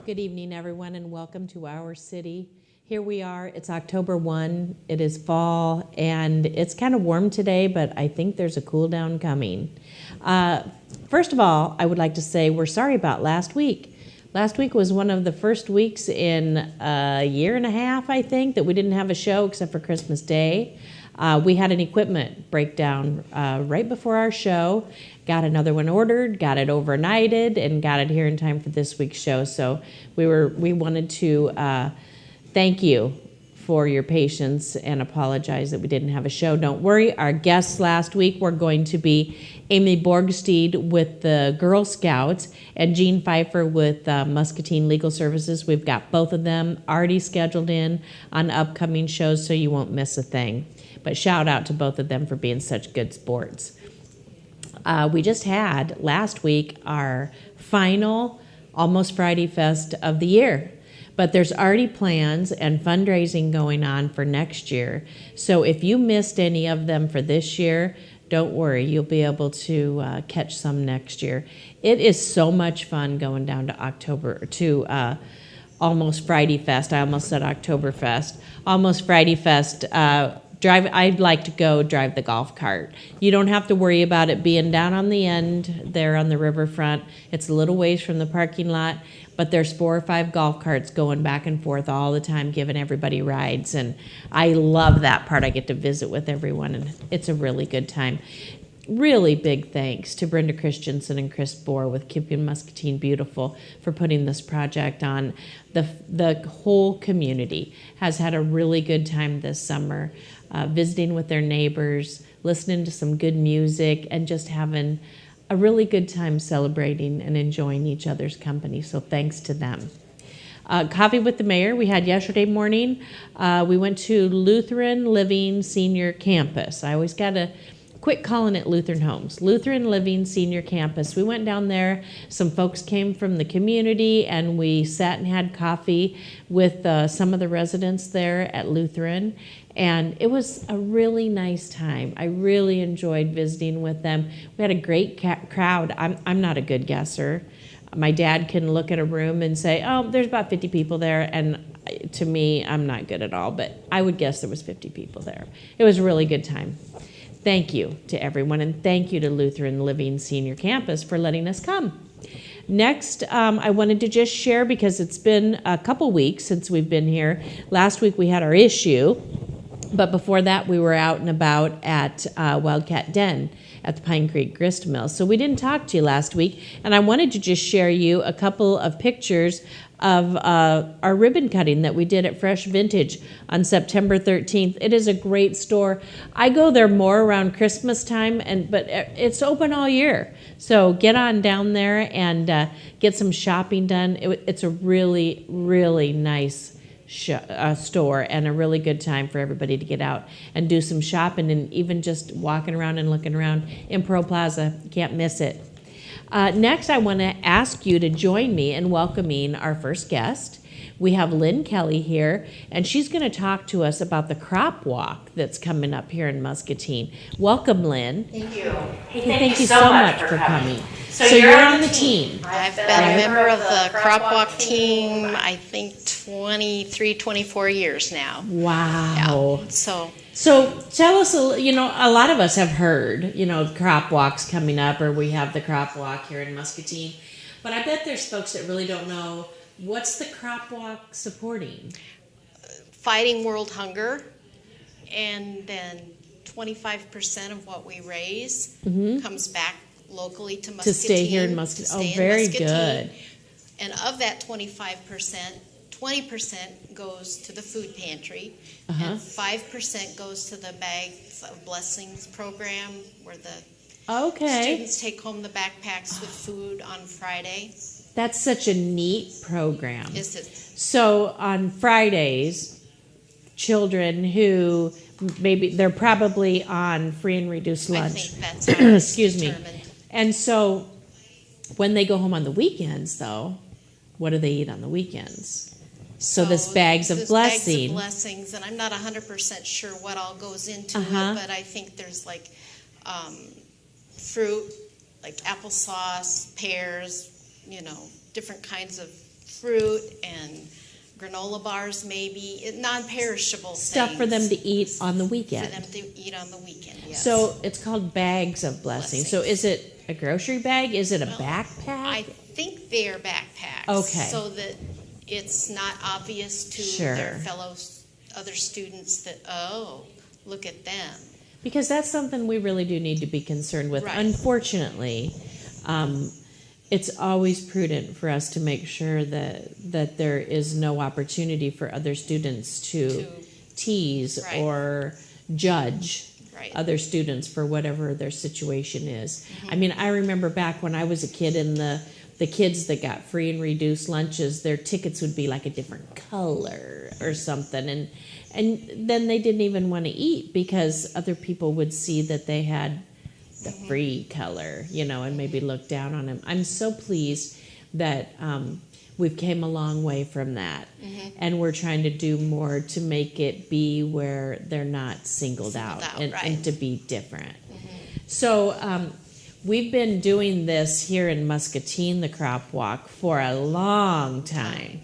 Good evening, everyone, and welcome to our city. Here we are. It's October 1. It is fall, and it's kind of warm today, but I think there's a cool down coming. First of all, I would like to say we're sorry about last week. Last week was one of the first weeks in a year and a half, I think, that we didn't have a show except for Christmas Day. We had an equipment breakdown right before our show, got another one ordered, got it overnighted, and got it here in time for this week's show. So we wanted to thank you for your patience and apologize that we didn't have a show. Don't worry, our guests last week were going to be Amy Borgsteed with the Girl Scouts and Jean Pfeiffer with Muscatine Legal Services. We've got both of them already scheduled in on upcoming shows, so you won't miss a thing. But shout out to both of them for being such good sports. We just had last week our final Almost Friday Fest of the year. But there's already plans and fundraising going on for next year. So if you missed any of them for this year, don't worry, you'll be able to catch some next year. It is so much fun going down to Almost Friday Fest. I almost said Oktoberfest. Almost Friday Fest. I'd like to go drive the golf cart. You don't have to worry about it being down on the end there on the riverfront. It's a little ways from the parking lot, but there's 4 or 5 golf carts going back and forth all the time, giving everybody rides, and I love that part. I get to visit with everyone, and it's a really good time. Really big thanks to Brenda Christensen and Chris Bohr with Keeping Muscatine Beautiful for putting this project on. The whole community has had a really good time this summer, visiting with their neighbors, listening to some good music, and just having a really good time celebrating and enjoying each other's company. So thanks to them. Coffee with the Mayor we had yesterday morning. We went to Lutheran Living Senior Campus. I always got to quit calling it Lutheran Homes. Lutheran Living Senior Campus. We went down there. Some folks came from the community, and we sat and had coffee with some of the residents there at Lutheran. And it was a really nice time. I really enjoyed visiting with them. We had a great crowd. I'm not a good guesser. My dad can look at a room and say, oh, there's about 50 people there. And to me, I'm not good at all. But I would guess there was 50 people there. It was a really good time. Thank you to everyone, and thank you to Lutheran Living Senior Campus for letting us come. Next, I wanted to just share, because it's been a couple weeks since we've been here. Last week we had our issue, but before that we were out and about at Wildcat Den at the Pine Creek Grist Mill. So we didn't talk to you last week, and I wanted to just share you a couple of pictures of our ribbon cutting that we did at Fresh Vintage on September 13th. It is a great store. I go there more around Christmas time, but it's open all year. So get on down there and get some shopping done. It's a really, really nice store, and a really good time for everybody to get out and do some shopping, and even just walking around and looking around in Pearl Plaza. You can't miss it. Next, I want to ask you to join me in welcoming our first guest. We have Lynn Kelly here, and she's going to talk to us about the crop walk that's coming up here in Muscatine. Welcome, Lynn. Thank you. Hey, thank you so much for coming. So you're on the team. I've been a member of the crop walk team, I think 23, 24 years now. Wow. Yeah. So tell us, a lot of us have heard, crop walks coming up, or we have the crop walk here in Muscatine. But I bet there's folks that really don't know, what's the crop walk supporting? Fighting world hunger, and then 25% of what we raise comes back locally to Muscatine. To stay here in Muscatine. Oh, very good. And of that 25%, 20% goes to the food pantry, and 5% goes to the Bags of Blessings program, where the students take home the backpacks with food on Friday. That's such a neat program. Is it? So on Fridays, children who maybe they're probably on free and reduced lunch. I think that's how Excuse me. And so when they go home on the weekends, though, what do they eat on the weekends? So this Bags of Blessing. Bags of Blessings, and I'm not 100% sure what all goes into it, but I think there's like fruit, like applesauce, pears, different kinds of fruit and granola bars, maybe non-perishable Stuff for them to eat on the weekend. For them to eat on the weekend, yes. So it's called bags of blessings. So is it a grocery bag? Is it a backpack? I think they are backpacks. Okay. So that it's not obvious to Sure. their other students that, oh, look at them. Because that's something we really do need to be concerned with. Right. Unfortunately, it's always prudent for us to make sure that there is no opportunity for other students to tease Right. or judge Right. other students for whatever their situation is. I mean, I remember back when I was a kid, and the kids that got free and reduced lunches, their tickets would be like a different color or something, and then they didn't even want to eat because other people would see that they had the free color, and maybe look down on them. I'm so pleased that we've came a long way from that, and we're trying to do more to make it be where they're not singled out and to be different. So we've been doing this here in Muscatine, the crop walk, for a long time.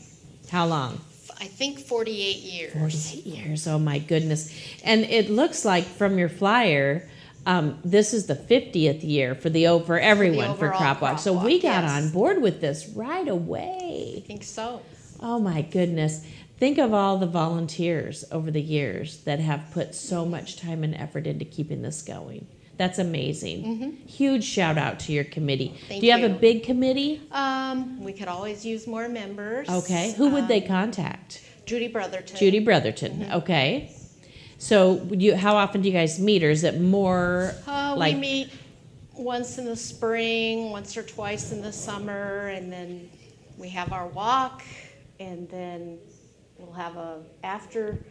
How long? I think 48 years. 48 years, oh my goodness. And it looks like from your flyer, this is the 50th year for everyone for crop walk. So we got on board with this right away. I think so. Oh my goodness. Think of all the volunteers over the years that have put so much time and effort into keeping this going. That's amazing. Huge shout out to your committee. Thank Do you have a you. big committee? We could always use more members. Okay. Who would they contact? Judy Brotherton. Judy Brotherton. Okay. So how often do you guys meet, or is it more We meet once in the spring, once or twice in the summer, and then we have our walk, and then we'll have a after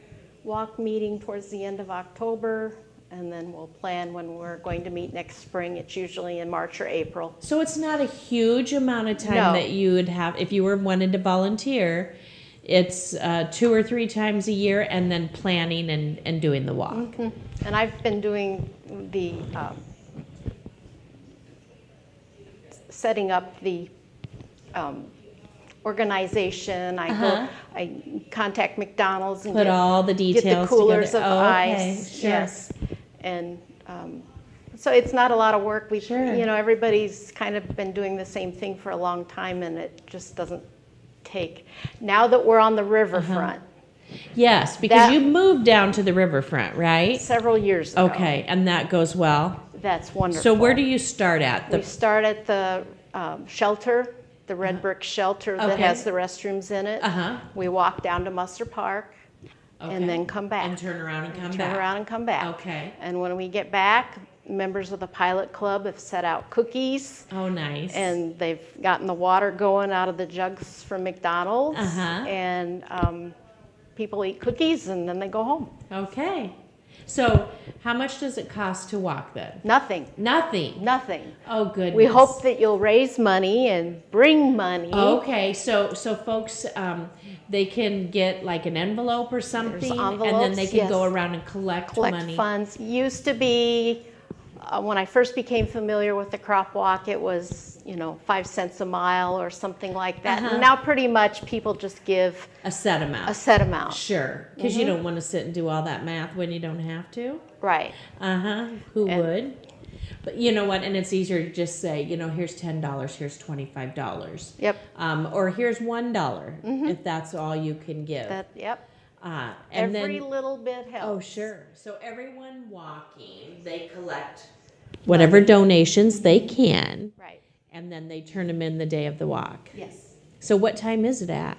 walk meeting towards the end of October, and then we'll plan when we're going to meet next spring. It's usually in March or April. So it's not a huge amount of time No. that you would have if you were wanting to volunteer. It's 2 or 3 times a year, and then planning and doing the walk. And I've been doing the setting up the organization. I contact McDonald's and Put all the details get the coolers together. of Okay, ice. sure. Yes, and so it's not a lot of work. Sure. Everybody's kind of been doing the same thing for a long time, and it just doesn't take. Now that we're on the riverfront, Yes, because you moved down to the riverfront, right? several years ago. Okay, and that goes well. That's wonderful. So where do you start at? We start at the shelter, the red brick shelter that Okay. has the restrooms in it. We walk down to Musser Park and then come back. And turn around and come back. Turn around and come back. Okay. And when we get back, members of the pilot club have set out cookies, Oh, nice. and they've gotten the water going out of the jugs from McDonald's. And people eat cookies, and then they go home. Okay. So how much does it cost to walk then? Nothing. Nothing. Nothing. Oh, goodness. We hope that you'll raise money and bring money. Okay, so folks, they can get like an envelope or something, and then they envelopes, can go yes. around and collect Collect money. funds. Used to be, when I first became familiar with the crop walk, it was 5 cents a mile or something like that. And now pretty much people just give A set amount. a set amount. Sure, because you don't want to sit and do all that math when you don't have to. Right. Who would? But you know what? And it's easier to just say, here's $10, here's $25. Yep. Or here's $1 if that's all you can give. Yep. And Every then, little bit helps. oh, sure. So everyone walking, they collect whatever donations they can, Right. and then they turn them in the day of the walk. Yes. So what time is it at?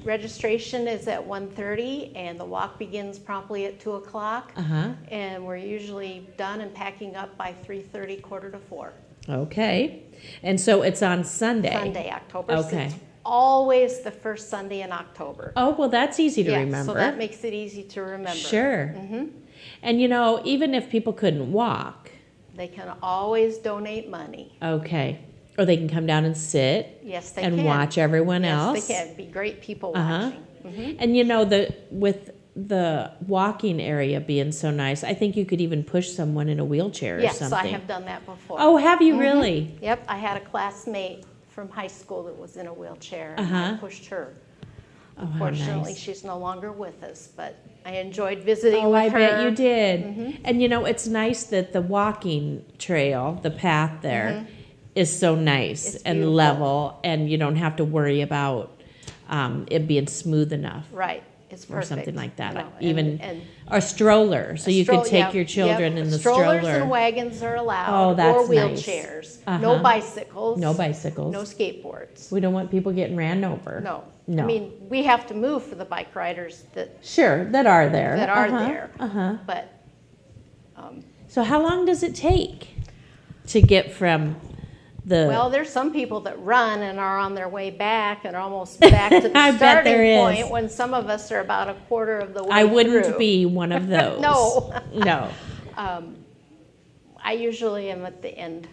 Registration is at 1:30, and the walk begins promptly at 2 o'clock. And we're usually done and packing up by 3:30, 3:45. Okay. And so it's on Sunday. Sunday, October Okay. 6th. Always the first Sunday in October. Oh, well, that's easy to Yeah, remember. so that makes it easy to remember. Sure. And even if people couldn't walk, They can always donate money. okay, or they can come down and sit Yes, they and can. watch everyone else. Yes, they can. It'd be great people watching. And with the walking area being so nice, I think you could even push someone in a wheelchair or Yes, something. I have done that before. Oh, have you really? Yep, I had a classmate from high school that was in a wheelchair, Uh-huh. and I pushed her. Oh, how Unfortunately, nice. she's no longer with us, but I enjoyed visiting Oh, with I her. bet you did. And you know, it's nice that the walking trail, the path there, is so nice It's and beautiful. level, and you don't have to worry about it being smooth enough. Right, it's Or perfect. something like that. you know, Even and a stroller, so you could take yeah, your children yep. in the Strollers stroller. and wagons are allowed, Oh, that's or nice. wheelchairs. Uh-huh. No bicycles. No bicycles. No skateboards. We don't want people getting ran over. No. No. I mean, we have to move for the bike riders Sure, that are there. that are Uh-huh, there. Uh-huh. But So how long does it take to get from the... well, there's some people that run and are on their way back and are almost back to the I bet starting there is. point, when some of us are about a quarter of the way I wouldn't through. be one of those. No. No. I usually am at the end,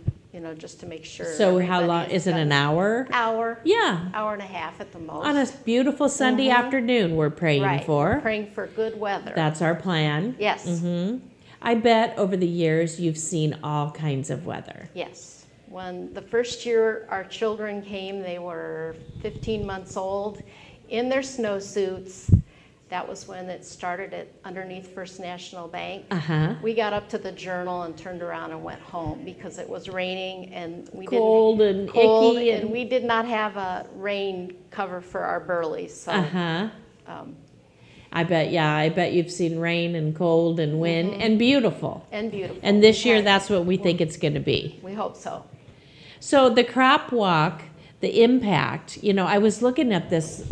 just to make sure. So how long, everybody's is it an done. hour? Hour. Yeah. Hour and a half at the most. On a beautiful Sunday afternoon we're praying right. for. We're praying for good weather. That's our plan. Yes. I bet over the years you've seen all kinds of weather. Yes. When the first year our children came, they were 15 months old in their snowsuits. That was when it started at underneath First National Bank. Uh-huh. We got up to the Journal and turned around and went home because it was raining and we Cold and cold, icky and we did not have a rain cover for our burleys. So Uh-huh. I bet you've seen rain and cold and wind and beautiful. and beautiful. And this year Yeah, that's what we think it's going to be. we hope so. So the crop walk, the impact, I was looking at this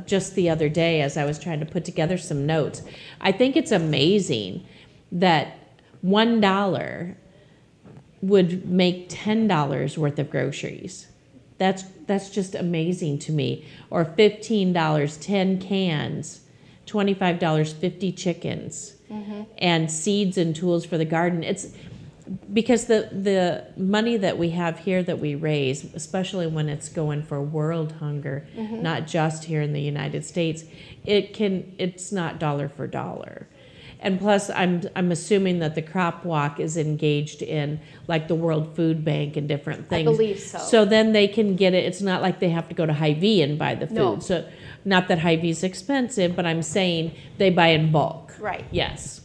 just the other day as I was trying to put together some notes. I think it's amazing that $1 would make $10 worth of groceries. That's just amazing to me. Or $15, 10 cans, $25, 50 chickens, and seeds and tools for the garden. It's because the money that we have here that we raise, especially when it's going for world hunger, not just here in the United States, it's not dollar for dollar. And plus, I'm assuming that the crop walk is engaged in like the World Food Bank and different things. I believe so. So then they can get it. It's not like they have to go to Hy-Vee and buy the food. No. So not that Hy-Vee is expensive, but I'm saying they buy in bulk. Right. Yes.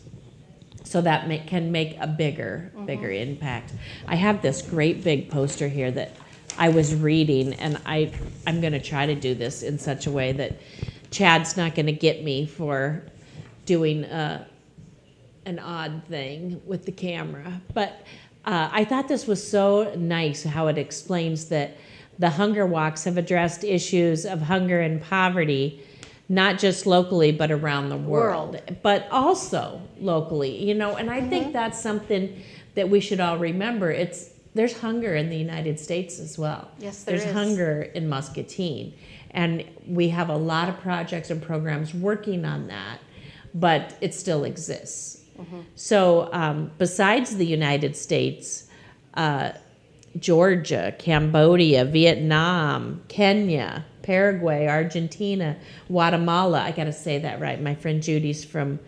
So that can make a bigger impact. I have this great big poster here that I was reading, and I'm going to try to do this in such a way that Chad's not going to get me for doing an odd thing with the camera. But I thought this was so nice how it explains that the hunger walks have addressed issues of hunger and poverty, not just locally, but around the world. But also locally, and I think that's something that we should all remember. There's hunger in the United States as well. Yes, there is. There's hunger in Muscatine. And we have a lot of projects and programs working on that, but it still exists. So besides the United States, Georgia, Cambodia, Vietnam, Kenya, Paraguay, Argentina, Guatemala. I got to say that right. My friend Judy's from,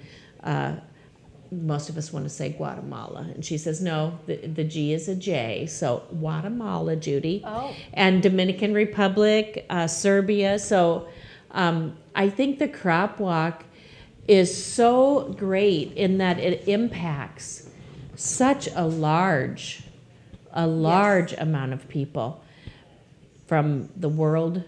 most of us want to say Guatemala. And she says, no, the G is a J. So Guatemala, Judy. Oh. And Dominican Republic, Serbia. So I think the crop walk is so great in that it impacts such a large amount of people, from the world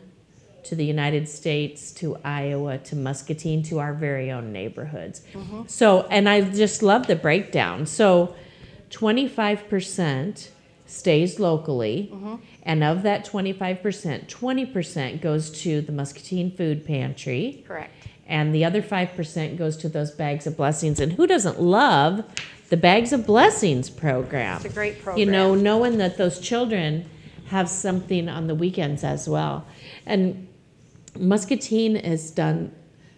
to the United States to Iowa to Muscatine to our very own neighborhoods. So, and I just love the breakdown. So 25% stays locally, and of that 25%, 20% goes to the Muscatine Food Pantry. Correct. And the other 5% goes to those Bags of Blessings. And who doesn't love the Bags of Blessings program? It's a great program. Knowing that those children have something on the weekends as well. And Muscatine has done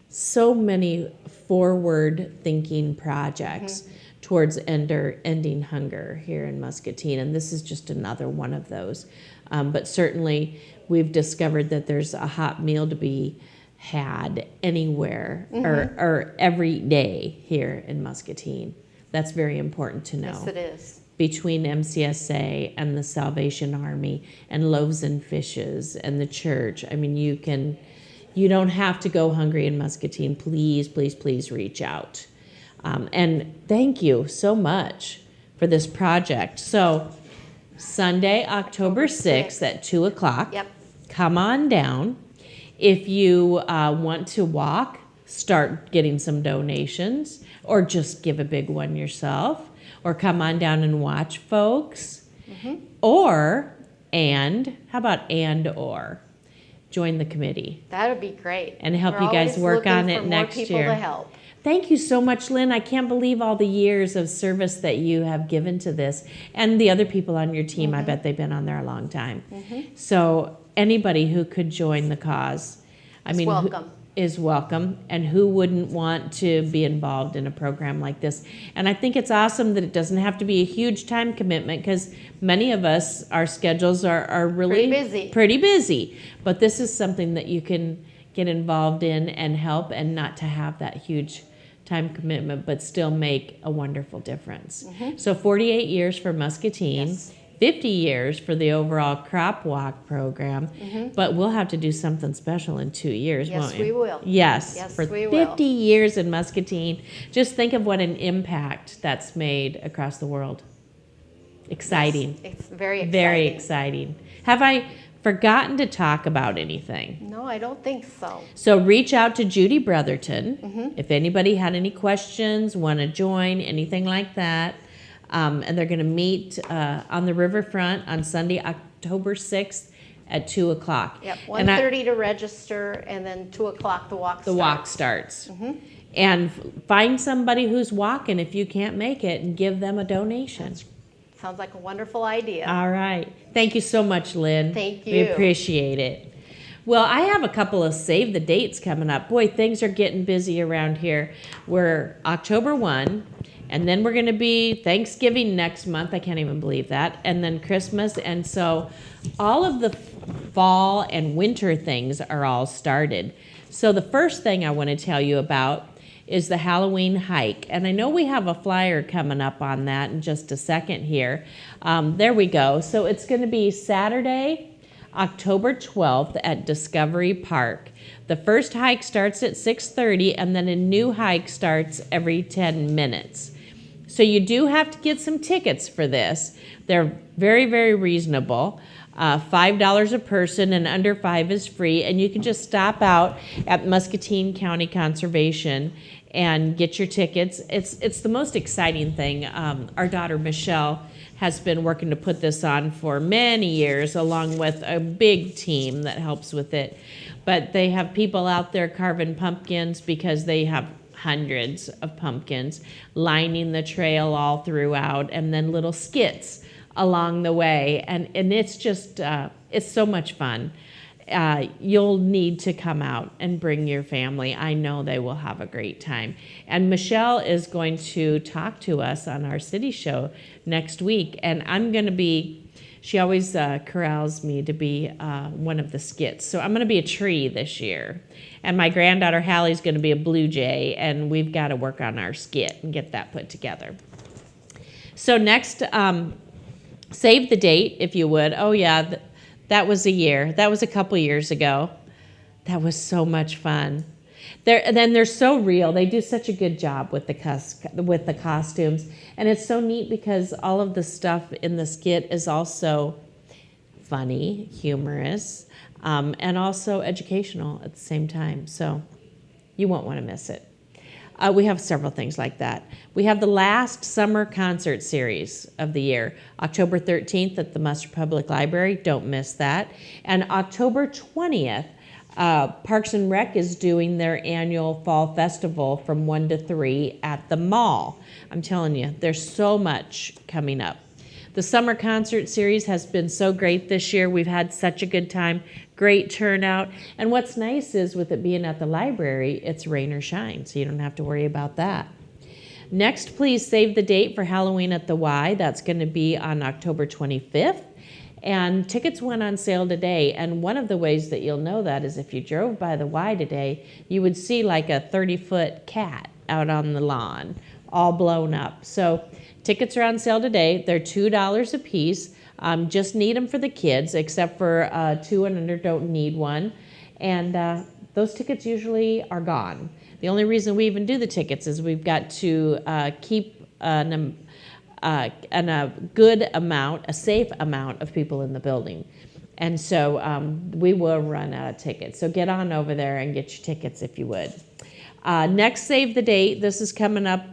so many forward-thinking projects towards ending hunger here in Muscatine. And this is just another one of those. But certainly we've discovered that there's a hot meal to be had anywhere or every day here in Muscatine. That's very important to know. Yes, it is. between MCSA and the Salvation Army and Loaves and Fishes and the church. I mean, you don't have to go hungry in Muscatine. Please, please, please reach out. And thank you so much for this project. So Sunday, October 6th at 2 o'clock. Yep. Come on down. If you want to walk, start getting some donations, or just give a big one yourself, or come on down and watch folks. Mm-hmm. Or join the committee. That would be great. And help you guys work on it next year. More people to help. Thank you so much, Lynn. I can't believe all the years of service that you have given to this. And the other people on your team, I bet they've been on there a long time. So anybody who could join the cause, welcome. Is welcome. And who wouldn't want to be involved in a program like this? And I think it's awesome that it doesn't have to be a huge time commitment, because many of us, our schedules are really pretty busy. But this is something that you can get involved in and help, and not to have that huge time commitment, but still make a wonderful difference. So 48 years for Muscatine, yes. 50 years for the overall crop walk program, but we'll have to do something special in 2 years, won't we? We will. Yes, for 50 years in Muscatine. Just think of what an impact that's made across the world. Exciting. Yes, it's very exciting. Very exciting. Have I forgotten to talk about anything? No, I don't think so. So reach out to Judy Brotherton if anybody had any questions, want to join, anything like that. And they're going to meet on the riverfront on Sunday, October 6th at 2 o'clock. Yep, 1:30 to register, and then 2 o'clock the walk starts. The walk starts. And find somebody who's walking if you can't make it, and give them a donation. Sounds like a wonderful idea. All right. Thank you so much, Lynn. Thank you. We appreciate it. Well, I have a couple of save the dates coming up. Boy, things are getting busy around here. We're October 1, and then we're going to be Thanksgiving next month. I can't even believe that. And then Christmas. And so all of the fall and winter things are all started. So the first thing I want to tell you about is the Halloween hike. And I know we have a flyer coming up on that in just a second here. There we go. So it's going to be Saturday, October 12th at Discovery Park. The first hike starts at 6:30, and then a new hike starts every 10 minutes. So you do have to get some tickets for this. They're very, very reasonable. $5 a person, and under 5 is free. And you can just stop out at Muscatine County Conservation and get your tickets. It's the most exciting thing. Our daughter Michelle has been working to put this on for many years, along with a big team that helps with it. But they have people out there carving pumpkins, because they have hundreds of pumpkins lining the trail all throughout, and then little skits along the way, and it's just it's so much fun. You'll need to come out and bring your family. I know they will have a great time. And Michelle is going to talk to us on our city show next week, and I'm going to be, she always corrals me to be one of the skits. So I'm going to be a tree this year, and my granddaughter Hallie's going to be a blue jay, and we've got to work on our skit and get that put together. So next, save the date, if you would. Oh, yeah, that was a year. That was a couple years ago. That was so much fun. They're so real. They do such a good job with the costumes. And it's so neat, because all of the stuff in the skit is also funny, humorous, and also educational at the same time. So you won't want to miss it. We have several things like that. We have the last summer concert series of the year, October 13th at the Musser Public Library. Don't miss that. And October 20th, Parks and Rec is doing their annual fall festival from 1 to 3 at the mall. I'm telling you, there's so much coming up. The summer concert series has been so great this year. We've had such a good time, great turnout. And what's nice is, with it being at the library, it's rain or shine, so you don't have to worry about that. Next, please save the date for Halloween at the Y. That's going to be on October 25th. And tickets went on sale today. And one of the ways that you'll know that is if you drove by the Y today, you would see like a 30-foot cat out on the lawn, all blown up. So tickets are on sale today. They're $2 a piece. Just need them for the kids, except for 2 and under don't need one. And those tickets usually are gone. The only reason we even do the tickets is we've got to keep a good amount, a safe amount of people in the building. And so we will run out of tickets. So get on over there and get your tickets if you would. Next Save the Date, this is coming up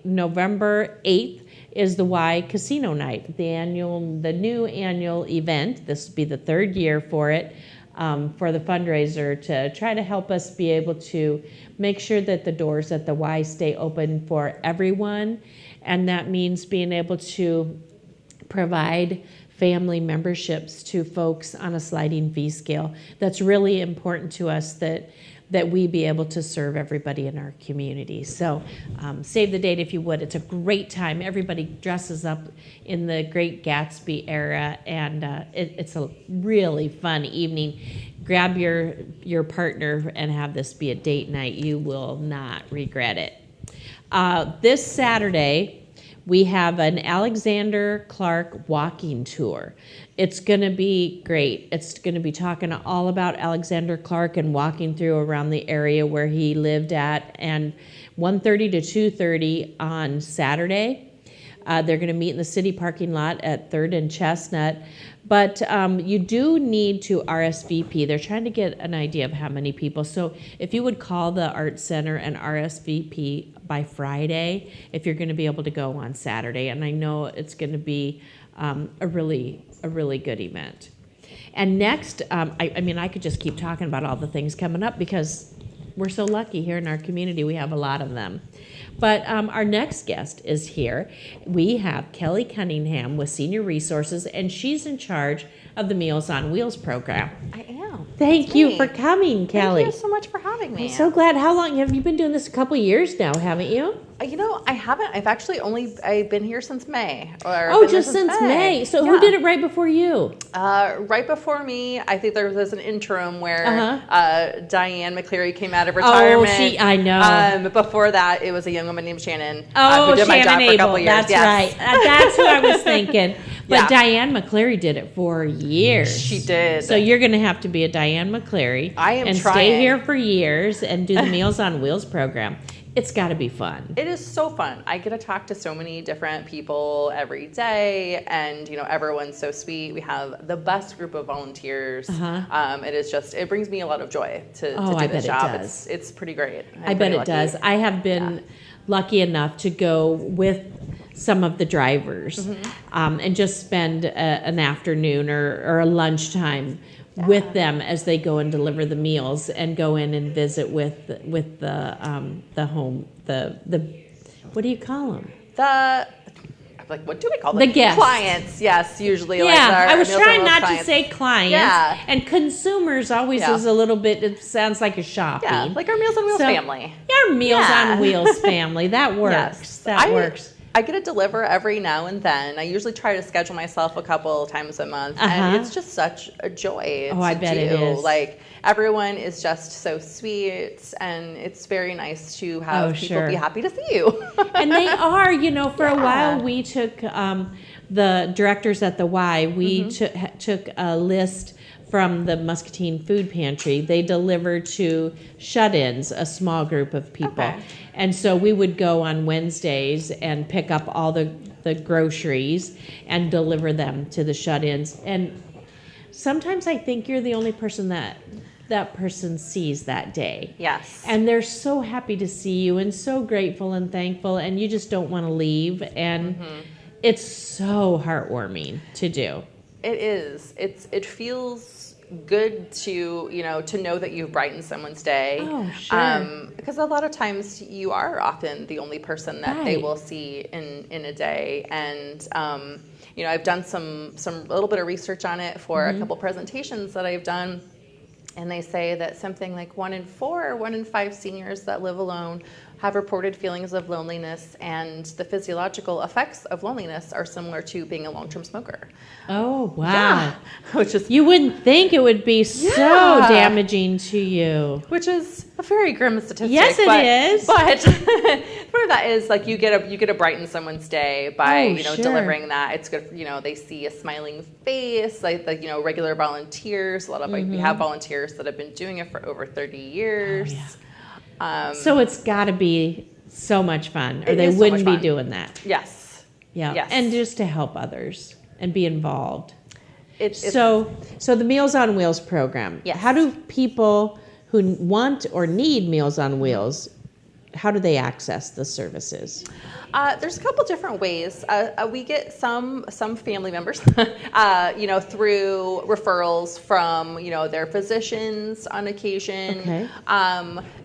November 8th, is the Y Casino Night, the new annual event. This will be the 3rd year for it, for the fundraiser to try to help us be able to make sure that the doors at the Y stay open for everyone. And that means being able to provide family memberships to folks on a sliding fee scale. That's really important to us, that we be able to serve everybody in our community. So save the date if you would. It's a great time. Everybody dresses up in the Great Gatsby era, and it's a really fun evening. Grab your partner and have this be a date night. You will not regret it. This Saturday, we have an Alexander Clark walking tour. It's going to be great. It's going to be talking all about Alexander Clark and walking through around the area where he lived at, and 1:30 to 2:30 on Saturday. They're going to meet in the city parking lot at 3rd and Chestnut. But you do need to RSVP. They're trying to get an idea of how many people. So if you would call the Art Center and RSVP by Friday, if you're going to be able to go on Saturday. And I know it's going to be a really good event. And next, I mean, I could just keep talking about all the things coming up because we're so lucky here in our community. We have a lot of them. But our next guest is here. We have Kelly Cunningham with Senior Resources, and she's in charge of the Meals on Wheels program. I am. Thank you for coming, Kelly. Thank you so much for having me. I'm so glad. How long have you been doing this? A couple of years now, haven't you? You know, I haven't. I've actually I've been here since May. Just since May. So yeah. Who did it right before you? Right before me, I think there was an interim where Diane McCleary came out of retirement. Oh, I know. Before that, it was a young woman named Shannon who did my job Abel. for a couple of years. That's right. That's who I was thinking. But Yeah. Diane McCleary did it for years. She did. So you're going to have to be a Diane McCleary. I am and trying. stay here for years and do the Meals on Wheels program. It's got to be fun. It is so fun. I get to talk to so many different people every day, and everyone's so sweet. We have the best group of volunteers. It brings me a lot of joy to do this job. It does. It's pretty great. I bet it does. I have been lucky enough to go with some of the drivers and just spend an afternoon or a lunchtime with them as they go and deliver the meals, and go in and visit with the home, the what do you call them? What do we call them? The guests. Clients, yes, usually. Yeah, like I was Meals on trying Wheels not clients. to say clients. Yeah. And consumers always is a little bit, it sounds like a shopping. Yeah, like our Meals on Wheels family. Our Meals on Wheels family. That works. Yes. That works. I get to deliver every now and then. I usually try to schedule myself a couple times a month, and it's just such a joy to I bet do. it is. Like, everyone is just so sweet, and it's very nice to have people be happy to see you. And they are, for a while we took the directors at the Y, we took a list from the Muscatine Food Pantry. They delivered to shut-ins, a small group of people. Okay. And so we would go on Wednesdays and pick up all the groceries and deliver them to the shut-ins. And sometimes I think you're the only person that person sees that day. Yes. And they're so happy to see you and so grateful and thankful, and you just don't want to leave. And it's so heartwarming to do. It is. It feels good to know that you've brightened someone's day. Oh, sure. Because a lot of times you are often the only person that they will see in a day. And I've done some little bit of research on it for a couple presentations that I've done. And they say that something like 1 in 4 or 1 in 5 seniors that live alone have reported feelings of loneliness, and the physiological effects of loneliness are similar to being a long-term smoker. Oh, wow. Yeah. Which is, you wouldn't think it would be so damaging to you. Which is a very grim statistic. Yes, it is. But part of that is like you get to brighten someone's day by sure. delivering that. It's good. They see a smiling face, like regular volunteers. A lot of we have volunteers that have been doing it for over 30 years. Oh, yeah. So it's got to be so much fun, or they is so wouldn't much be fun. doing that. Yes. Yeah. Yes. And just to help others and be involved. It's So the Meals on Wheels program. Yes. How do people who want or need Meals on Wheels, how do they access the services? There's a couple different ways. We get some family members, through referrals from, their physicians on occasion. Okay.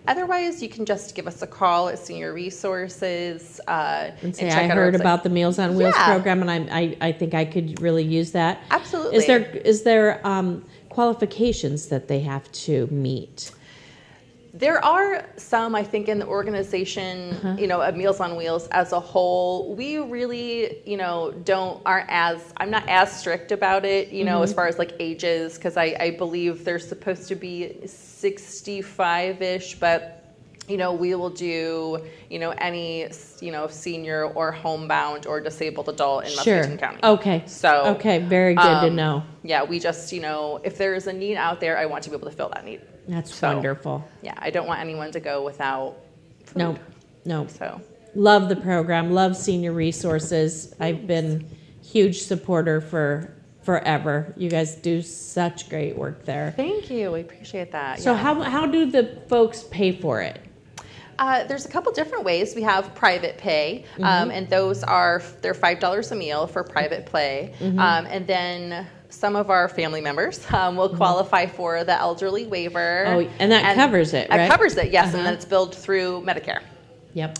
Otherwise, you can just give us a call at Senior Resources. And say, check I out our heard website. about the Meals on Wheels Yeah. program, and I think I could really use that. Absolutely. Is there qualifications that they have to meet? There are some, I think, in the organization, of Meals on Wheels as a whole. We really, I'm not as strict about it, as far as like ages, because I believe they're supposed to be 65-ish, but, we will do, any, senior or homebound or disabled adult in Muscatine County. Okay. Okay, very good to know. Yeah, we just, if there is a need out there, I want to be able to fill that need. That's wonderful. Yeah, I don't want anyone to go without food. No. So Love the program. Love Senior Resources. I've been huge supporter for forever. You guys do such great work there. thank you. We appreciate that. So yeah. how do the folks pay for it? There's a couple different ways. We have private pay, and those they're $5 a meal for private play, and then some of our family members will qualify for the elderly waiver. Oh, and that covers it, right? It covers it, yes, and then it's billed through Medicare. Yep.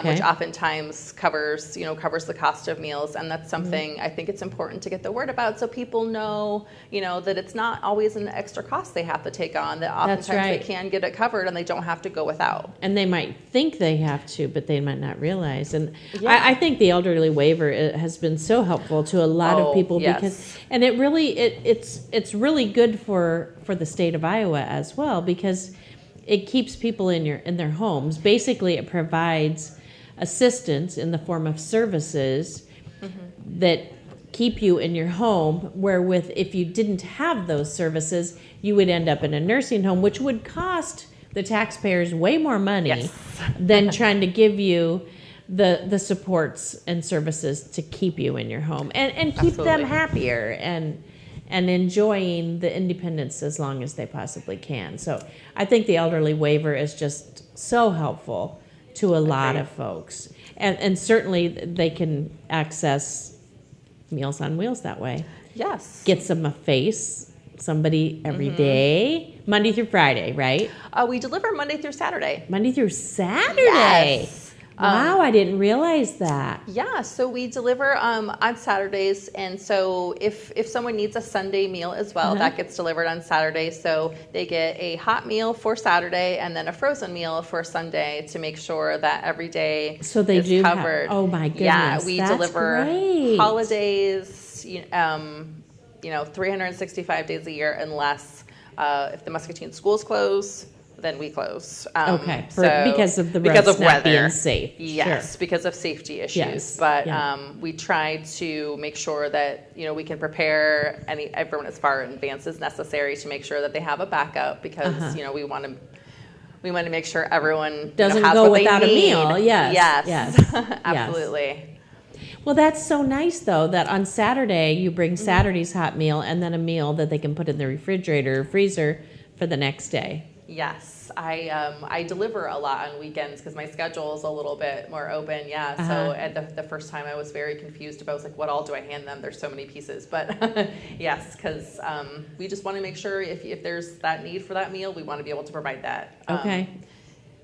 Which oftentimes covers the cost of meals, and that's something I think it's important to get the word about so people know, that it's not always an extra cost they have to take on. That oftentimes right. they can get it covered and they don't have to go without. And they might think they have to, but they might not realize. And Yeah. I think the elderly waiver has been so helpful to a lot of people yes. because, and it really it's really good for the state of Iowa as well because it keeps people in their homes. Basically, it provides assistance in the form of services that keep you in your home, wherewith if you didn't have those services, you would end up in a nursing home, which would cost the taxpayers way more money Yes. than trying to give you the supports and services to keep you in your home and keep them Absolutely. happier and enjoying the independence as long as they possibly can. So I think the elderly waiver is just so helpful to a lot of folks. And certainly they can access Meals on Wheels that way. Yes. Get them a face, somebody every day, Monday through Friday, right? We deliver Monday through Saturday. Monday through Saturday. Yes. Wow, I didn't realize that. Yeah, so we deliver on Saturdays, and so if someone needs a Sunday meal as well, that gets delivered on Saturday. So they get a hot meal for Saturday and then a frozen meal for Sunday to make sure that every day So they is do have- covered. oh my goodness, Yeah, we that's deliver great. holidays, 365 days a year, unless if the Muscatine schools close, then we close. Okay, because of the roads not weather. being safe. Yes, Sure. because of safety issues. Yes, But yeah. we try to make sure that we can prepare everyone as far in advance as necessary to make sure that they have a backup because we want to make sure everyone Doesn't has go what they without a need. meal. Yes. Absolutely. Well, that's so nice, though, that on Saturday you bring Saturday's hot meal and then a meal that they can put in the refrigerator or freezer for the next day. Yes, I deliver a lot on weekends because my schedule is a little bit more open. Yeah, so at the first time I was very confused about, I was like, what all do I hand them? There's so many pieces, but yes, because we just want to make sure if there's that need for that meal, we want to be able to provide that. Okay.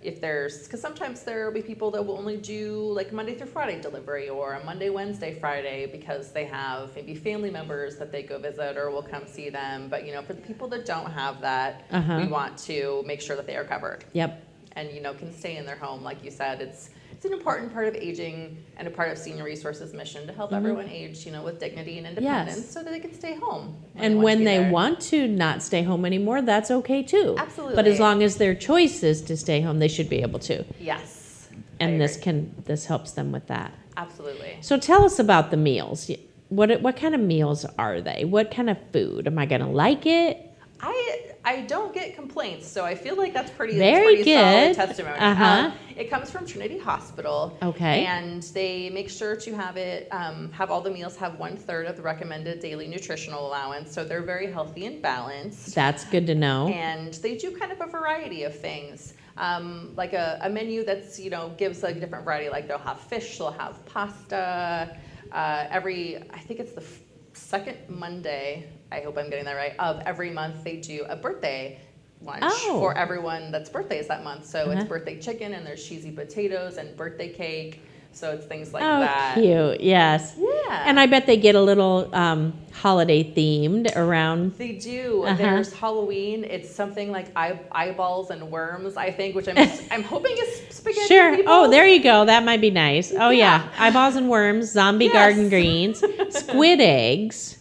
Because sometimes there will be people that will only do like Monday through Friday delivery or a Monday, Wednesday, Friday because they have maybe family members that they go visit or will come see them. But, for the people that don't have that, we want to make sure that they are covered. Yep. And, can stay in their home. Like you said, it's an important part of aging and a part of Senior Resources' mission to help everyone age, with dignity and independence so that they can stay home. And when they want to not stay home anymore, that's okay too. Absolutely. But as long as their choice is to stay home, they should be able to. Yes. and this helps them with that. Absolutely. So tell us about the meals. What kind of meals are they? What kind of food? Am I going to like it? I don't get complaints, so I feel like that's pretty Very good. solid testimony. Uh-huh. It comes from Trinity Hospital. Okay. And they make sure to have all the meals have 1/3 of the recommended daily nutritional allowance, so they're very healthy and balanced. That's good to know. And they do kind of a variety of things. Like a menu that's, gives a different variety. Like they'll have fish, they'll have pasta. I think it's the second Monday, I hope I'm getting that right, of every month they do a birthday lunch for everyone that's birthdays that month. So it's birthday chicken, and there's cheesy potatoes and birthday cake. So it's things like that. Oh, cute. Yes. Yeah. And I bet they get a little holiday themed around. They do. There's Halloween. It's something like eyeballs and worms, I think, which I'm hoping is spaghetti. Sure. meatballs. Oh, there you go. That might be nice. Oh, yeah. Eyeballs and worms, zombie garden greens, squid eggs.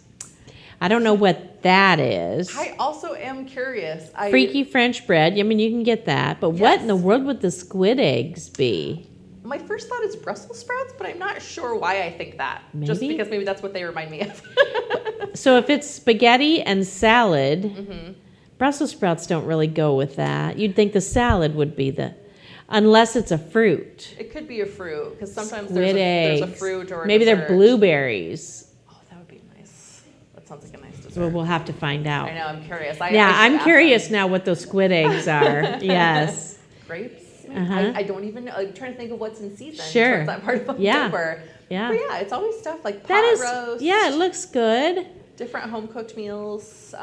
I don't know what that is. I also am curious. Freaky French bread. I mean, you can get that. But what in the world would the squid eggs be? My first thought is Brussels sprouts, but I'm not sure why I think that. Maybe? Just because maybe that's what they remind me of. So if it's spaghetti and salad, Brussels sprouts don't really go with that. You'd think the salad would be unless it's a fruit. It could be a fruit, because sometimes Squid there's a eggs. fruit or a maybe dessert. they're blueberries. Oh, that would be nice. That sounds like a nice dessert. Well, we'll have to find out. I know, I'm curious. I'm curious now what those squid eggs are. Yes. Grapes? I don't even know. I'm trying to think of what's in season. Sure. Towards that part of October. Yeah. But yeah, it's always stuff like pot That is, roast. yeah, it looks good. Different home-cooked meals.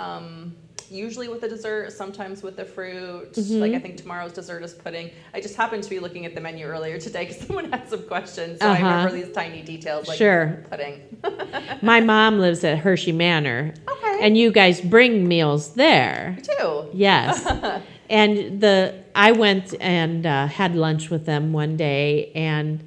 Usually with the dessert, sometimes with the fruit. Like I think tomorrow's dessert is pudding. I just happened to be looking at the menu earlier today because someone had some questions. So I remember these tiny details like pudding. My mom lives at Hershey Manor. Okay. And you guys bring meals there. Me too. Yes. And I went and had lunch with them one day, and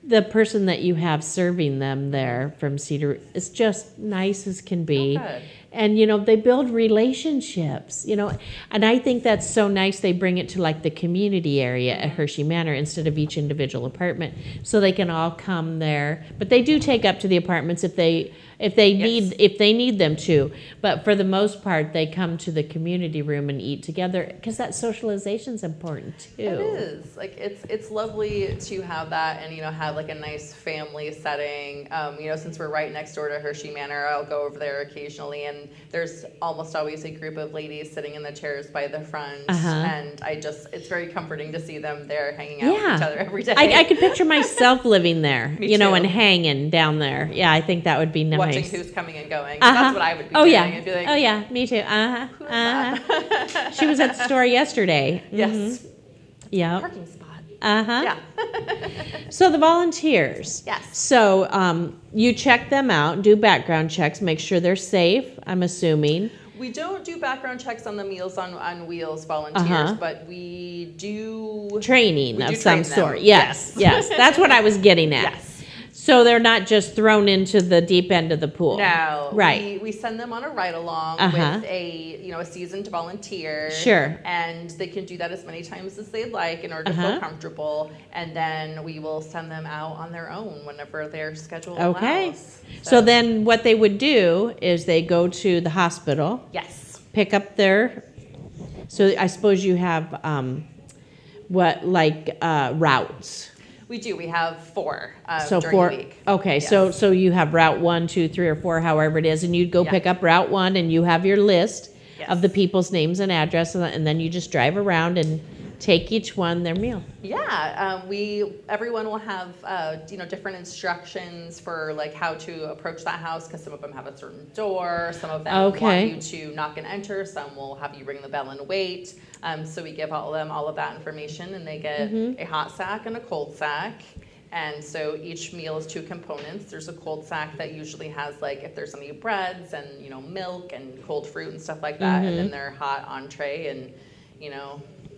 the person that you have serving them there from Cedar is just nice as can be. Good. And, they build relationships, and I think that's so nice. They bring it to like the community area at Hershey Manor instead of each individual apartment, so they can all come there. But they do take up to the apartments if they need them to. But for the most part, they come to the community room and eat together because that socialization is important too. It is. Like it's lovely to have that and have like a nice family setting. Since we're right next door to Hershey Manor, I'll go over there occasionally, and there's almost always a group of ladies sitting in the chairs by the front, and it's very comforting to see them there hanging out with each other every day. I could picture myself living there, Me too. and hanging down there. Yeah, I think that would be nice. Watching who's coming and going. That's what I would be doing. Yeah. I'd be like, oh yeah, me too. Who is that? She was at the store yesterday. Yes. Yeah. Parking spot. Yeah. Yeah. So the volunteers. Yes. So you check them out, do background checks, make sure they're safe, I'm assuming. We don't do background checks on the Meals on Wheels volunteers, but we do training of some train them. sort. Yes. Yes. That's what I was getting at. Yes. So they're not just thrown into the deep end of the pool. No. Right. We send them on a ride along with a seasoned volunteer. Sure. And they can do that as many times as they'd like in order to feel comfortable. And then we will send them out on their own whenever their schedule allows. So then what they would do is they go to the hospital. Yes. Pick up so I suppose you have routes. We do. We have 4 So during the week. Okay, Yes. so you have route 1, 2, 3, or 4, however it is, and you'd go pick up route 1, and you have your list of the people's names and addresses, and then you just drive around and take each one their meal. Yeah, everyone will have different instructions for like how to approach that house, because some of them have a certain door, some of them want you to knock and enter, some will have you ring the bell and wait. So we give all of that information, and they get a hot sack and a cold sack. And so each meal is 2 components. There's a cold sack that usually has like if there's any breads and milk and cold fruit and stuff like that, and then their hot entree, and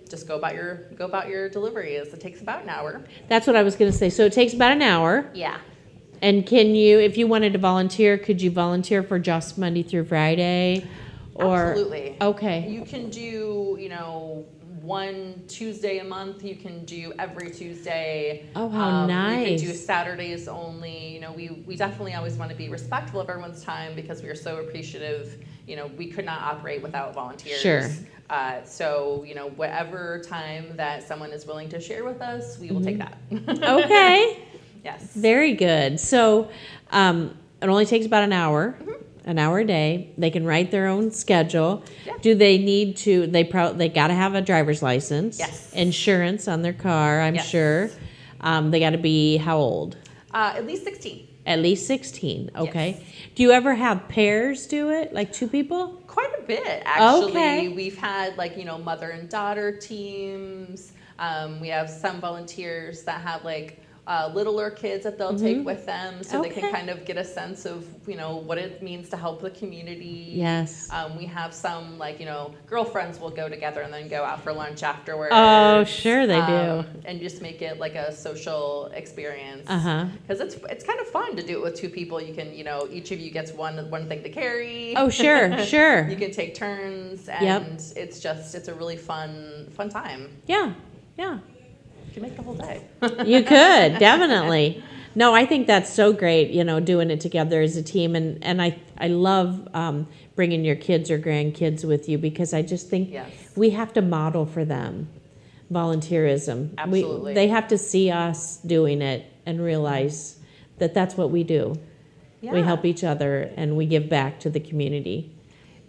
just go about your delivery. It takes about an hour. That's what I was going to say. So it takes about an hour. Yeah. And can you, if you wanted to volunteer, could you volunteer for just Monday through Friday? Or, Absolutely. Okay. You can do, one Tuesday a month. You can do every Tuesday. Oh, how nice. You can do Saturdays only. You know, we definitely always want to be respectful of everyone's time because we are so appreciative. You know, we could not operate without volunteers. Sure. So, you know, whatever time that someone is willing to share with us, we will take that. Okay. Yes. Very good. So it only takes about an hour a day. They can write their own schedule. Yeah. Do they need to, they got to have a driver's license. Yes. Insurance on their car, I'm sure. They got to be how old? At least 16. At least 16, okay. Yes. Do you ever have pairs do it, like 2 people? Quite a bit, actually. Okay. We've had, like, you know, mother and daughter teams. We have some volunteers that have, like, littler kids that they'll take with them so they can kind of get a sense of, you know, what it means to help the community. Yes. We have some, like, you know, girlfriends will go together and then go out for lunch afterwards. Oh, sure they do. And just make it like a social experience. Uh-huh. Because it's kind of fun to do it with 2 people. You can, you know, each of you gets one thing to carry. Oh, sure, sure. You can take turns, and it's a really fun time. Yeah. You can make the whole day. You could, definitely. No, I think that's so great, you know, doing it together as a team. And I love bringing your kids or grandkids with you because I just think we have to model for them volunteerism. Absolutely. They have to see us doing it and realize that that's what we do. Yeah. We help each other and we give back to the community.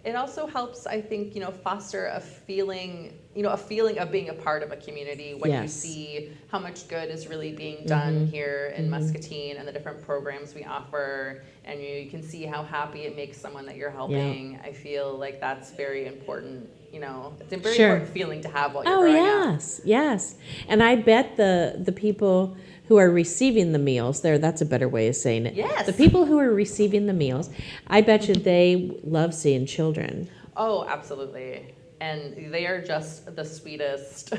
It also helps, I think, you know, foster a feeling of being a part of a community when you see how much good is really being done here in Muscatine and the different programs we offer, and you can see how happy it makes someone that you're helping. Yeah. I feel like that's very important. You know, it's a very important feeling to have while you're growing up. Yes. And I bet the people who are receiving the meals that's a better way of saying it. Yes. The people who are receiving the meals, I bet you they love seeing children. Oh, absolutely. And they are just the sweetest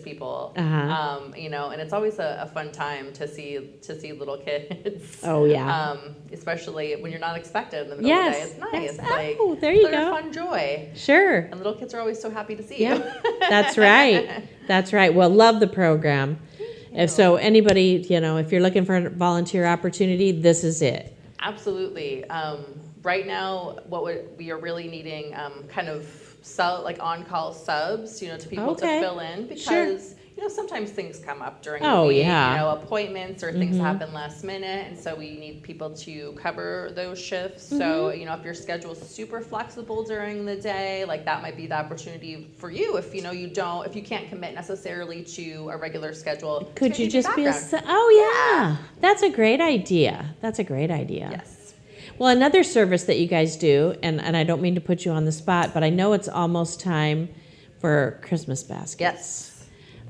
people. Uh-huh. You know, and it's always a fun time to see little kids. Oh yeah. Especially when you're not expected in the middle of the day. It's nice. Yes. Like, there you go. Fun joy. Sure. And little kids are always so happy to see you. That's right. That's right. Well, love the program. If so, anybody, you know, if you're looking for a volunteer opportunity, this is it. Absolutely. Right now, we are really needing kind of on-call subs, you know, to people to fill in because you know, sometimes things come up during the week, you know, appointments or things happen last minute, and so we need people to cover those shifts. So, you know, if your schedule is super flexible during the day, like that might be the opportunity for you. If you know if you can't commit necessarily to a regular schedule, could you just be that's a great idea. Yes. Well, another service that you guys do, and I don't mean to put you on the spot, but I know it's almost time for Christmas baskets. Yes.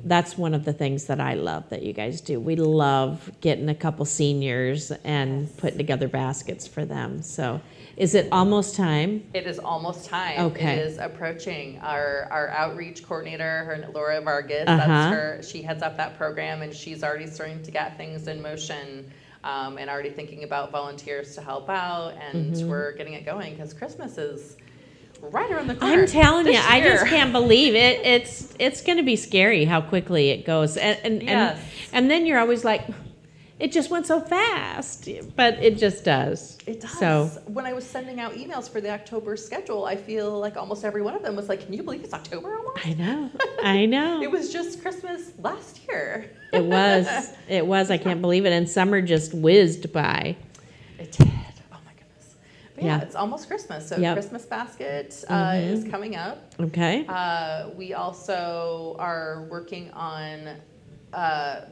That's one of the things that I love that you guys do. We love getting a couple seniors and putting together baskets for them. So is it almost time? It is almost time. Okay. It is approaching. Our outreach coordinator, Laura Vargas, that's her. She heads up that program, and she's already starting to get things in motion. And already thinking about volunteers to help out, and we're getting it going because Christmas is right around the corner. I'm telling you, I just can't believe it. It's going to be scary how quickly it goes, and then you're always like, it just went so fast, but it just does. It does. So when I was sending out emails for the October schedule, I feel like almost every one of them was like, "Can you believe it's October almost?" I know. It was just Christmas last year. It was. I can't believe it. And summer just whizzed by. It did. Oh my goodness. But yeah, it's almost Christmas. So Christmas basket is coming up. Okay. We also are working on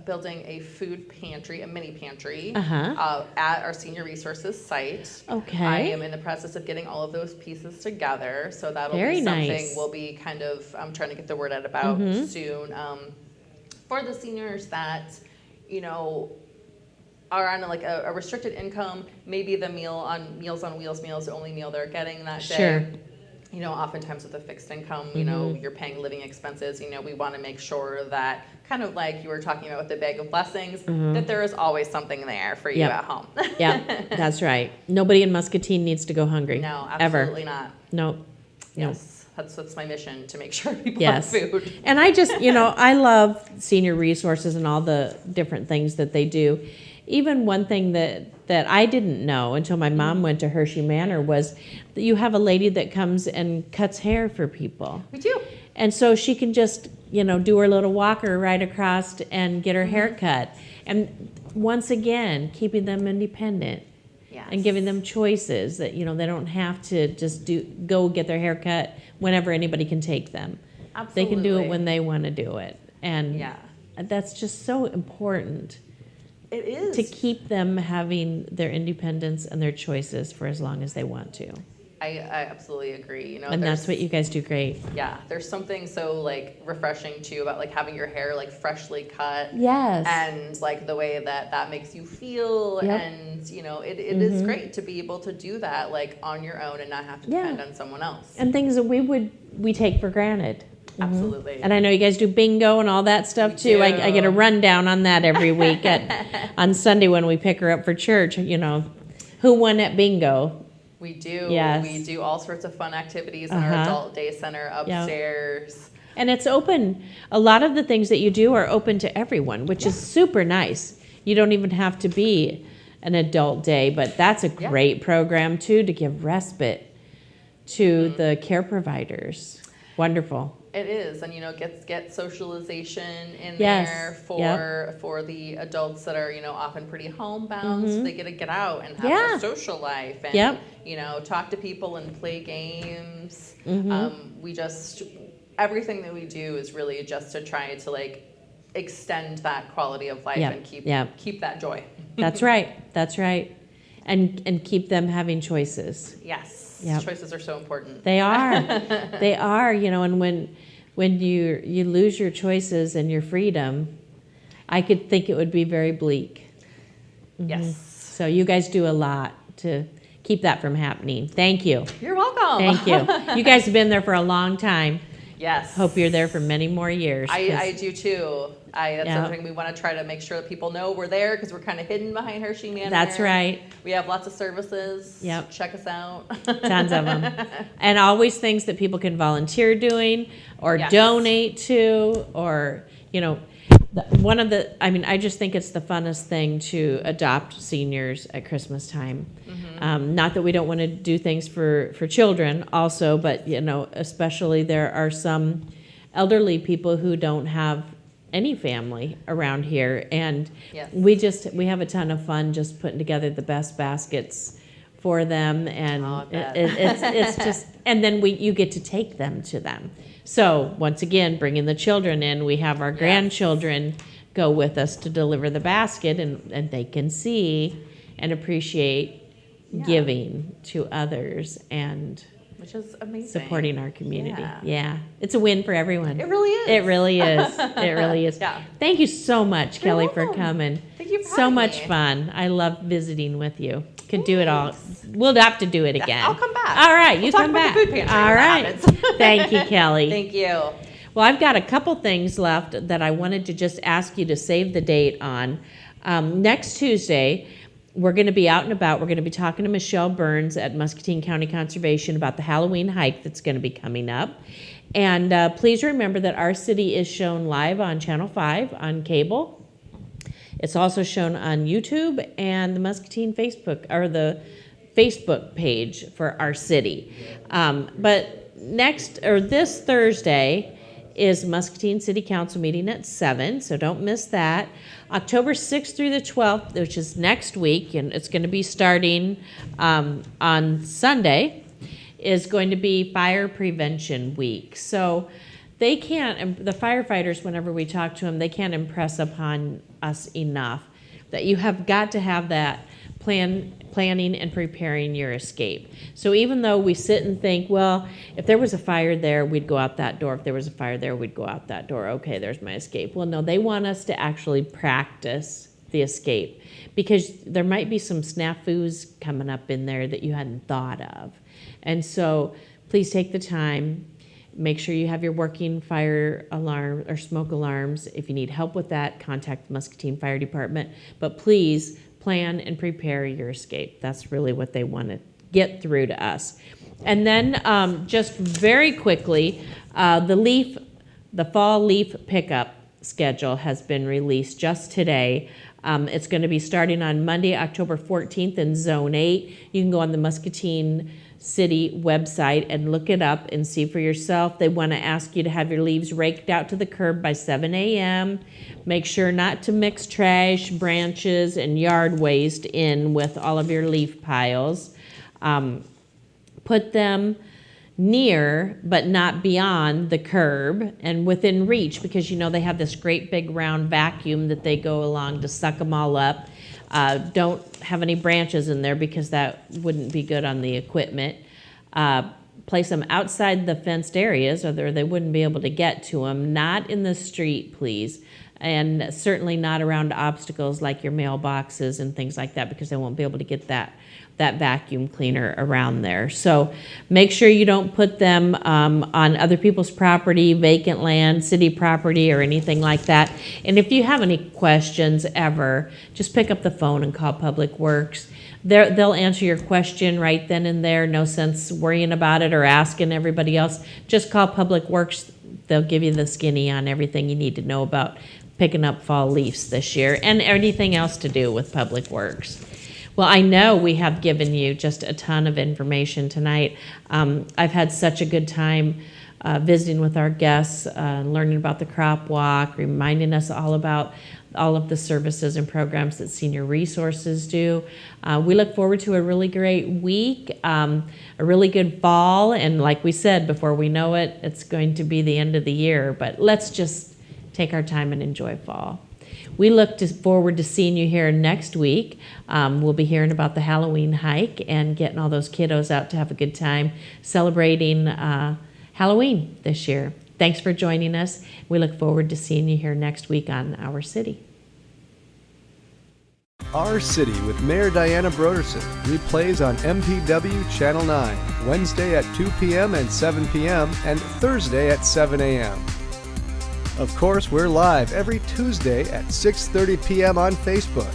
building a food pantry, a mini pantry, at our senior resources site. Okay. I am in the process of getting all of those pieces together. So that'll Very be something nice. we'll be kind of trying to get the word out about soon. For the seniors that, you know, are on a restricted income, maybe the Meals on Wheels meal is the only meal they're getting that day. Sure. You know, oftentimes with a fixed income, you know, you're paying living expenses. You know, we want to make sure that, kind of like you were talking about with the bag of blessings, that there is always something there for you at home. Yeah, that's right. Nobody in Muscatine needs to go hungry. No, absolutely not. Nope. Yes. that's my mission, to make sure people Yes. have food. And I just, I love senior resources and all the different things that they do. Even one thing that I didn't know until my mom went to Hershey Manor was that you have a lady that comes and cuts hair for people. We do. And so she can just, do her little walker right across and get her hair cut. And once again, keeping them independent. Yes. And giving them choices that, they don't have to just go get their hair cut whenever anybody can take them. Absolutely. They can do it when they want to do it. And Yeah. that's just so important It is. to keep them having their independence and their choices for as long as they want to. I absolutely agree. And that's what you guys do great. Yeah, there's something so refreshing too about having your hair freshly cut. Yes. And the way that makes you feel. Yep. And it is great to be able to do that on your own and not have to depend on someone else. And things that we take for granted. Absolutely. And I know you guys do bingo and all that stuff too. I get a rundown on that every week on Sunday when we pick her up for church. Who won at bingo. We do. Yes. We do all sorts of fun activities in our adult day center upstairs. And it's open. A lot of the things that you do are open to everyone, which is super nice. You don't even have to be an adult day, but that's a great program too, to give respite to the care providers. Wonderful. It is, and get socialization in Yes. there for the adults that are often pretty homebound, so they get to get out and have a social life and talk to people and play games. Everything that we do is really just to try to extend that quality of life and keep that joy. That's right. And keep them having choices. Yes. Yep. Choices are so important. They are. And when you lose your choices and your freedom, I could think it would be very bleak. Yes. So you guys do a lot to keep that from happening. Thank you. You're welcome. Thank you. You guys have been there for a long time. Yes. Hope you're there for many more years. I do too. That's something we want to try to make sure that people know we're there, because we're kind of hidden behind Hershey Manor. That's right. We have lots of services. Yep. Check us out. Tons of them. And always things that people can volunteer doing or donate to, or, I just think it's the funnest thing to adopt seniors at Christmas time. Not that we don't want to do things for children also, but, especially there are some elderly people who don't have any family around here. And we have a ton of fun just putting together the best baskets for them. And it's just, and then you get to take them to them. So once again, bringing the children in, we have our grandchildren go with us to deliver the basket, and they can see and appreciate giving to others and which is amazing. Supporting our community. Yeah. It's a win for everyone. It really is. It really is. It really is. Yeah. Thank you so much, Kelly, welcome. for coming. Thank you for So having much me. fun. I love visiting with you. Could do it all. We'll have to do it again. I'll come back. All right. You We'll talk come about back. the food pantry All when that right. happens. Thank you, Kelly. Thank you. Well, I've got a couple things left that I wanted to just ask you to save the date on. Next Tuesday, we're going to be out and about. We're going to be talking to Michelle Burns at Muscatine County Conservation about the Halloween hike that's going to be coming up. And please remember that Our City is shown live on Channel 5 on cable. It's also shown on YouTube and the Muscatine Facebook, or the Facebook page for Our City. But this Thursday is Muscatine City Council meeting at 7, so don't miss that. October 6th through the 12th, which is next week, and it's going to be starting on Sunday, is going to be Fire Prevention Week. So they can't, the firefighters, whenever we talk to them, they can't impress upon us enough that you have got to have that planning and preparing your escape. So even though we sit and think, well, if there was a fire there, we'd go out that door. If there was a fire there, we'd go out that door. Okay, there's my escape. Well, no, they want us to actually practice the escape, because there might be some snafus coming up in there that you hadn't thought of. And so please take the time. Make sure you have your working fire alarm or smoke alarms. If you need help with that, contact the Muscatine Fire Department. But please plan and prepare your escape. That's really what they want to get through to us. And then just very quickly, the fall leaf pickup schedule has been released just today. It's going to be starting on Monday, October 14th in Zone 8. You can go on the Muscatine City website and look it up and see for yourself. They want to ask you to have your leaves raked out to the curb by 7 a.m. Make sure not to mix trash, branches, and yard waste in with all of your leaf piles. Put them near but not beyond the curb and within reach, because they have this great big round vacuum that they go along to suck them all up. Don't have any branches in there because that wouldn't be good on the equipment. Place them outside the fenced areas or they wouldn't be able to get to them. Not in the street, please. And certainly not around obstacles like your mailboxes and things like that, because they won't be able to get that vacuum cleaner around there. So make sure you don't put them on other people's property, vacant land, city property, or anything like that. And if you have any questions ever, just pick up the phone and call Public Works. They'll answer your question right then and there. No sense worrying about it or asking everybody else. Just call Public Works. They'll give you the skinny on everything you need to know about picking up fall leaves this year and anything else to do with Public Works. Well, I know we have given you just a ton of information tonight. I've had such a good time visiting with our guests, learning about the crop walk, reminding us all about all of the services and programs that Senior Resources do. We look forward to a really great week, a really good fall, and like we said, before we know it, it's going to be the end of the year, but let's just take our time and enjoy fall. We look forward to seeing you here next week. We'll be hearing about the Halloween hike and getting all those kiddos out to have a good time celebrating Halloween this year. Thanks for joining us. We look forward to seeing you here next week on Our City. Our City with Mayor Diana Broderson replays on MPW Channel 9, Wednesday at 2 p.m. and 7 p.m. and Thursday at 7 a.m. Of course, we're live every Tuesday at 6:30 p.m. on Facebook.